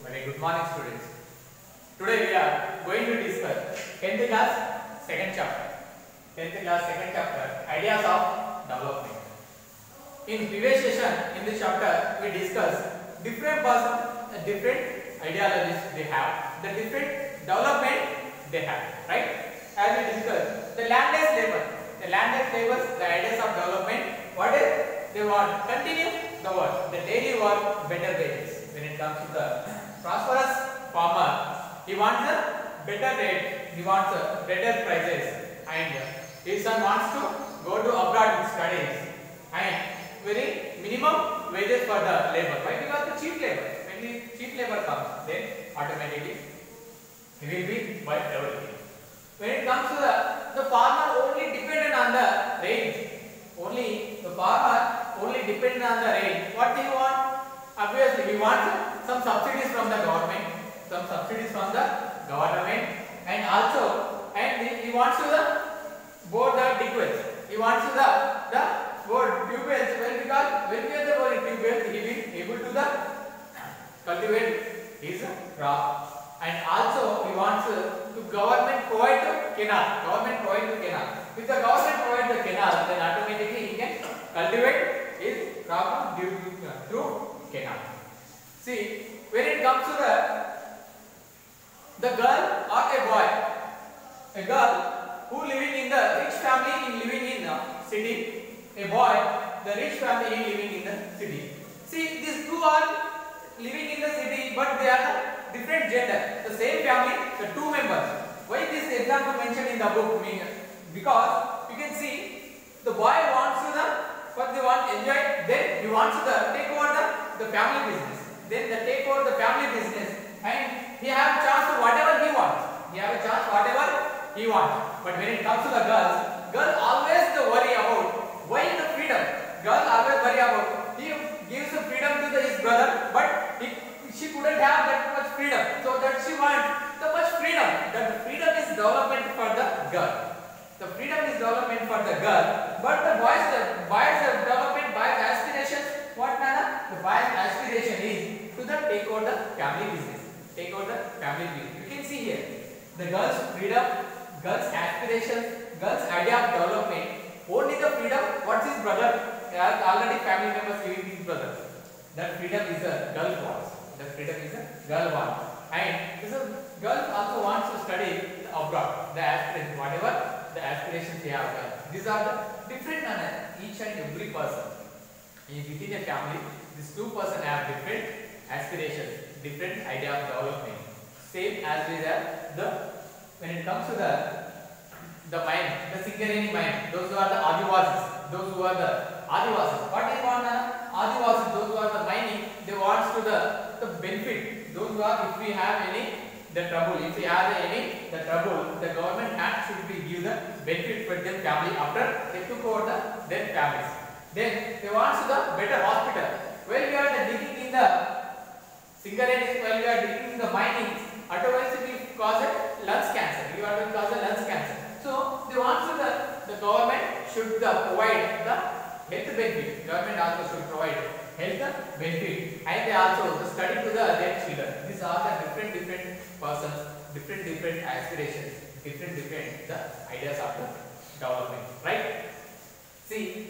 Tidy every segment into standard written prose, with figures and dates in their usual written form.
Very good morning, students. Today we are going to discuss 10th class second chapter. 10th class second chapter, ideas of development. In previous session, in this chapter, we discussed different persons, different ideologies they have, the different development they have, right? As we discussed, the landless labor. The landless labor, the ideas of development. What is? They want continue the work, the daily work, better wages. When it comes to the prosperous farmer, he wants a better rate, he wants a better prices, and his son wants to go to abroad with studies and very minimum wages for the labor. Why? Because the cheap labor. When the cheap labor comes, then automatically he will be worth everything. When it comes to the farmer only dependent on the rain. Only the farmer only dependent on the rain. What do you want? Obviously, he wants some subsidies from the government, and also, he wants to the bore the deep He wants to the bore tube wells. Well, because when we are the boring tube wells, he will be able to the cultivate his crop, and also he wants to government provide the canal. If the government provide the canal, then automatically he can cultivate his crop through canal. See, when it comes to the girl or a girl who living in the rich family, living in the city, a boy, the rich family living in the city. See, these two are living in the city, but they are the different gender. The same family, the two members. Why this example mentioned in the book? Because you can see the boy wants to what they want enjoy. Then he wants to take over the family business. Then they take over the family business, and he have a chance to whatever he wants. But when it comes to the girl always worry about why the freedom. Girl always worry about he gives the freedom to his brother, but she couldn't have that much freedom. So that she wants the much freedom. That freedom is development for the girl. The freedom is development for the girl, but the boys development, boys aspirations. What Nana? The boys aspiration is to take over the family business. You can see here the girl's freedom, girl's aspirations, girl's idea of development. Only the freedom. What's his brother? Already family members giving his brother. That freedom is a girl wants. And this girl also wants to study abroad. The aspirations, whatever the aspirations they have done. These are the different each and every person. Within a family, these two persons have different aspirations, different idea of development. Same as we have when it comes to the mine, the Singareni mine, those who are the Adivasis, what they want Adivasis, those who are the mining, they want to the benefit. Those who are, if we have the trouble, the government should be give the benefit for their family after they took over their families. Then they want the better hospital. While we are digging in the Singareni, while we are digging in the mining, otherwise it will cause a lungs cancer. So they want the government should provide the health benefit. Government also should provide health benefit, and they also study to their children. These are the different persons, different aspirations, different the ideas of the development, right? See,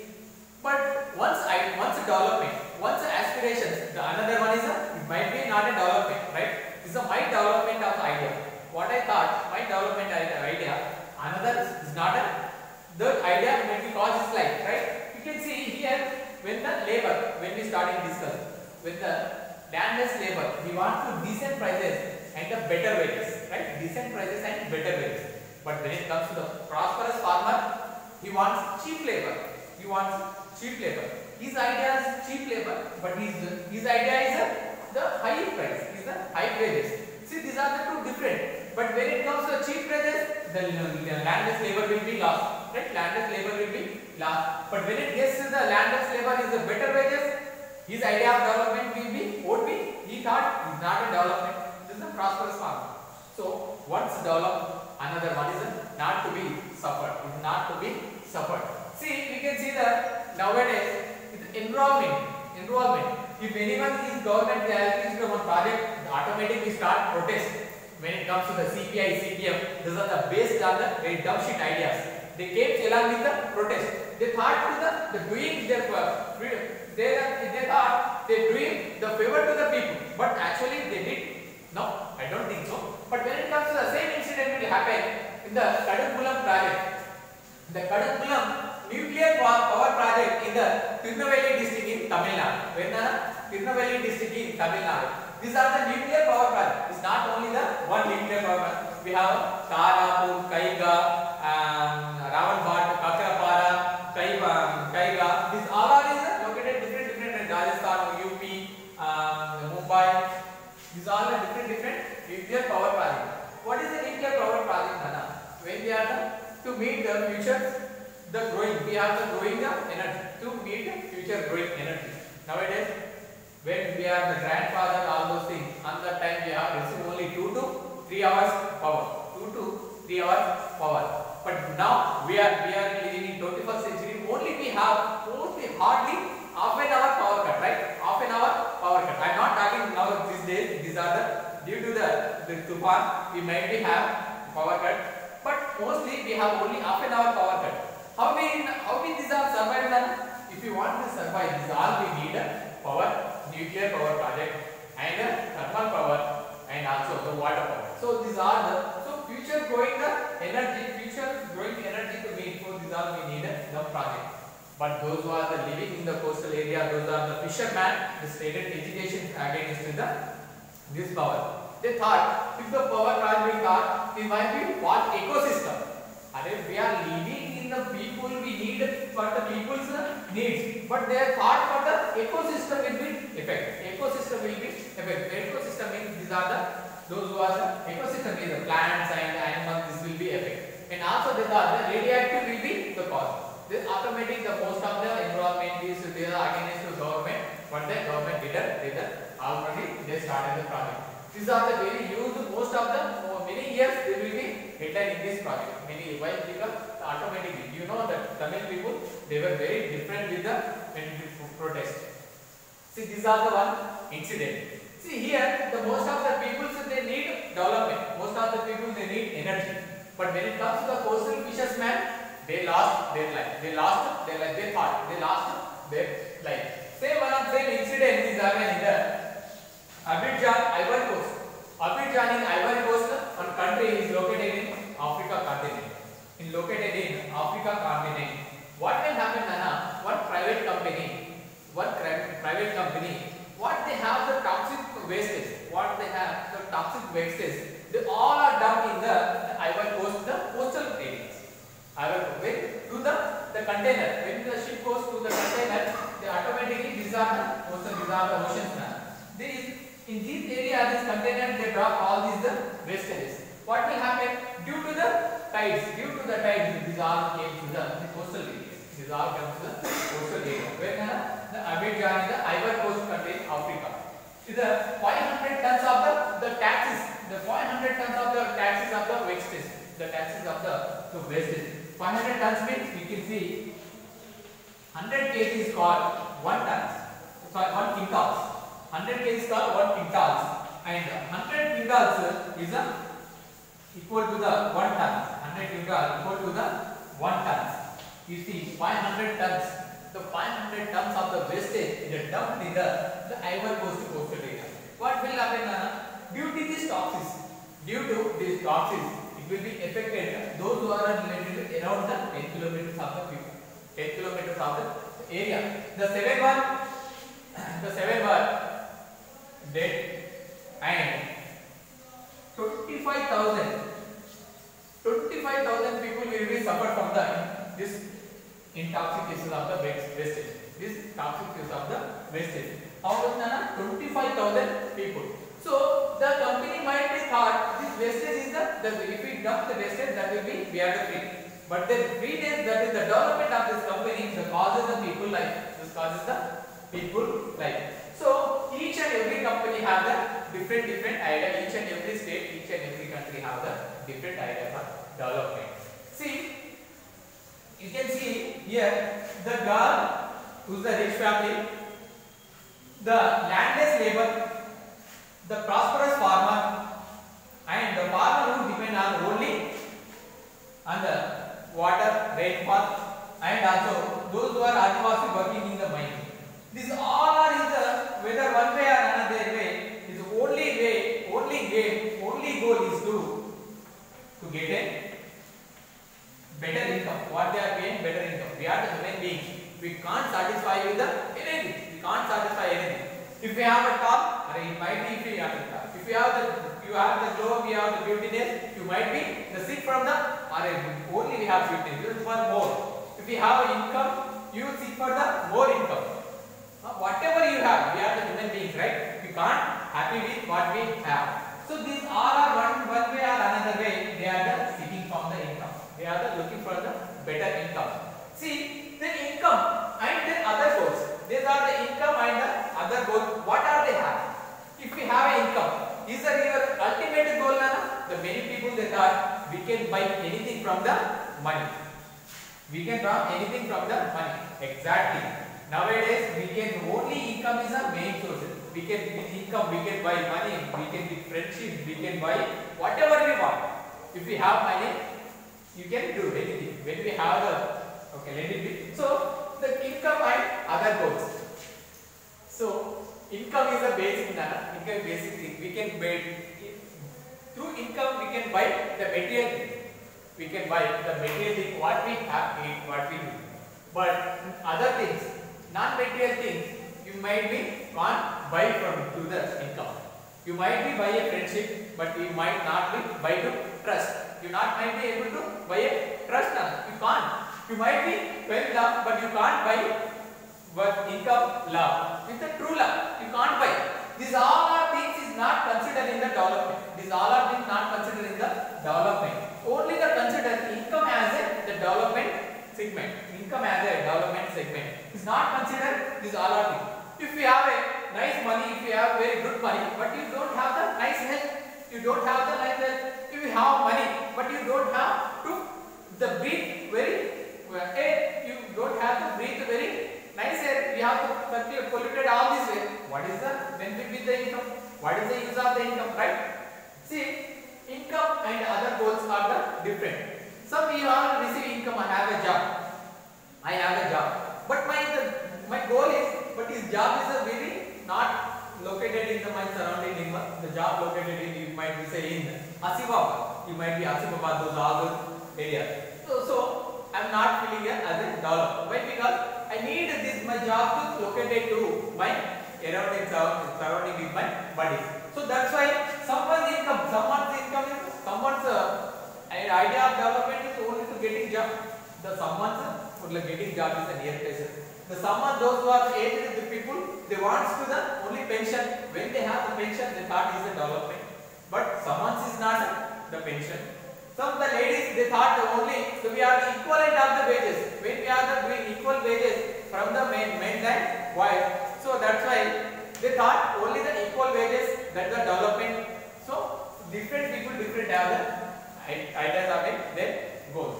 but once development, once aspirations, the another one is it might be not a development, right? This is my development of idea. What I thought, my development idea. Another is not the idea when we cause his life, right? You can see here when we starting discuss, when the landless labor, he wants to decent prices and the better wages, right? Decent prices and better wages. But when it comes to the prosperous farmer, he wants cheap labor. His idea is cheap labor, but his idea is the high price, is the high wages. See, these are the two different. But when it comes to cheap wages, the landless labor will be lost, right? But when it gets to the landless labor is the better wages, his idea of development won't be. He thought it's not a development. This is a prosperous farmer. So once developed, another one is not to be suffered. See, we can see that nowadays with enrollment. If anyone is government, they are from a project, automatically when it comes to the CPI, CPM, these are the based on the very dumb shit ideas. They came along with the protest. They thought to the doing their freedom. They thought they doing the favor to the people, but actually they did. No, I don't think so. But when it comes to the same incident will happen in the Kadamkulam project. The Kadamkulam nuclear power project in the Tirunelveli district in Tamil Nadu. When the Tirunelveli district in Tamil Nadu. These are the nuclear power project. It's not only the one nuclear power plant. We have Tarapur, Kaiga, Ravanbhat, Kakrapara, Kaiga. These all are located different Rajasthan, UP, Mumbai. These all are different nuclear power projects. What is the nuclear power project, Nana? When we are to meet the future, the growing, we have the growing energy to meet the future growing energy. Nowadays, when we are the grandfather, all those things, on that time we have received only 2 to 3 hours power. 2 to 3 hours power. But now we are living in 21st century. Only we have hardly half an hour power cut, right? Half an hour power cut. I am not talking now these days. These are the due to the Tufan, we might be have power cut. But mostly we have only half an hour power cut. How we these are survive then? If you want to survive, these all we need power. Nuclear power project and thermal power and also the water power. So these are the future growing energy to meet. So these are we need the project. But those who are living in the coastal area, those are the fishermen. The stated education against this power. They thought if the power project thought it might be what ecosystem. We are living in the people, we need for the people's needs, but they thought for the ecosystem will be effect. Ecosystem will be effect. Ecosystem means these are those who are the ecosystem is the plants and animals. This will be effect, and also they thought the radioactive will be the cause. This automatic the most of the environment is they are against the government, but the government didn't already they started the project. These are the very used most of the many years they will be hidden in this project. Many why because automatically you know that Tamil people they were very different with the protest. See these are the one incident. See here the most of the people they need development. Most of the people they need energy. But when it comes to the coastal fishermen, they lost their life. They lost their life. They thought they lost their life. Same one of same incident is happened in the Abidjan, Ivory Coast. Abidjan in Ivory Coast, one country is located in Africa continent. Located in Africa continent. What will happen, Nana? One private company, what they have the toxic wastage. What they have the toxic wastage. They all are dumped in the Ivory Coast, the coastal areas. When to the container, when the ship goes to the container, they automatically these are the oceans. In these areas, this container they drop all these wastages. What will happen due to the tides? These all came to the coastal areas. These all come to the coastal area. Where the Abidjan is the Ivory Coast country in Africa. See the 500 tons of the taxes. The 500 tons of the taxes of the wastage. The taxes of the wastage. 500 tons means we can see 100 kg is called 1 ton. Sorry, 1 quintals. 100 kg is called 1 quintals. And 100 quintals is equal to the 1 ton. 100 quintals equal to the 1 ton. You see 500 tons. The 500 tons of the wastage is dumped in the Ivory Coast coastal area. What will happen? Due to these toxins, it will be affected those who are related around the 10 kilometers of the people, 10 kilometers of the area. The seven were dead and 25,000 people will be suffered from this intoxication of the wastage. This toxic of the wastage. How much, Nana? 25,000 people. So the company might be thought this wastage is if we dump the wastage that will be we are the free. But the free days that is the development of this company that causes the people life. This causes the people life. So each and every company have the different idea. Each and every state, each and every country have the different idea for development. See, you can see here the girl who's the rich family, the landless labor, the prosperous farmer, and Adivasi working in the mine. These all are is the whether one way or another way is only goal is to get a better income. What they are paying better income. We are the human beings. We can't satisfy with the anything. We can't satisfy anything. If we have a top, it might be if we have the top. If you have the glow, we have the beautiness, you might be the sick from the only we have beautiness. You want more. If you have income, you seek for the more income. Whatever you have, we are the human beings, right? We can't happy with what we have. So these all are one way or another way. They are the seeking from the income. They are the looking for the better income. See the income and the other goals. These are the income and the other goals. What are they have? If we have an income, is that your ultimate goal, Nana? The many people they thought we can buy anything from the money. We can buy anything from the money. Exactly. Nowadays, we can only income is our main source. We can with income, we can buy money, we can with friendship, we can buy whatever we want. If we have money, you can do anything. When we have the let it be. So the income and other goals. So income is the basic income basic thing. We can buy through income. We can buy the material thing. We can buy the material thing. What we have, what we do. But other things, non-material things, you might be can't buy from through the income. You might be buy a friendship, but you might not be buy to trust. You might be able to buy a trust. You can't. You might be well love, but you can't buy what income love. With the true love, you can't buy. These all are things is not considered in the development. These all are things not considered in the development. Only the consider income as the development segment. Income as a development segment is not considered. These all are things. If you have a nice money, if you have very good money, but you don't have the nice health, you don't have the nice health. If you have money, but you don't have to the breathe very air, you don't have to breathe very nice air. You have to polluted all this way. What is the benefit with the income? What is the use of the income, right? See, income and other goals are the different. Some you all receive income. I have a job. I have a job, but my goal is, but his job is a very not located in my surrounding. The job located in, you might be say in Asibabad. You might be Asibabad, those all those areas. So I am not feeling it as a developer. Why? Because I need my job to located to my surrounding with my buddies. So that's why someone's income is someone's idea of development is only to getting job. Someone's getting job is a near place. Those who are aged the people, they want to the only pension. When they have the pension, they thought is the development. But someone's is not the pension. Some of the ladies, they thought only, so we are the equivalent of the wages. When we are doing equal wages from the men and wives, so that's why they thought only the equal wages, that the development. So different people, different have the ideas of their goals.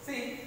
See,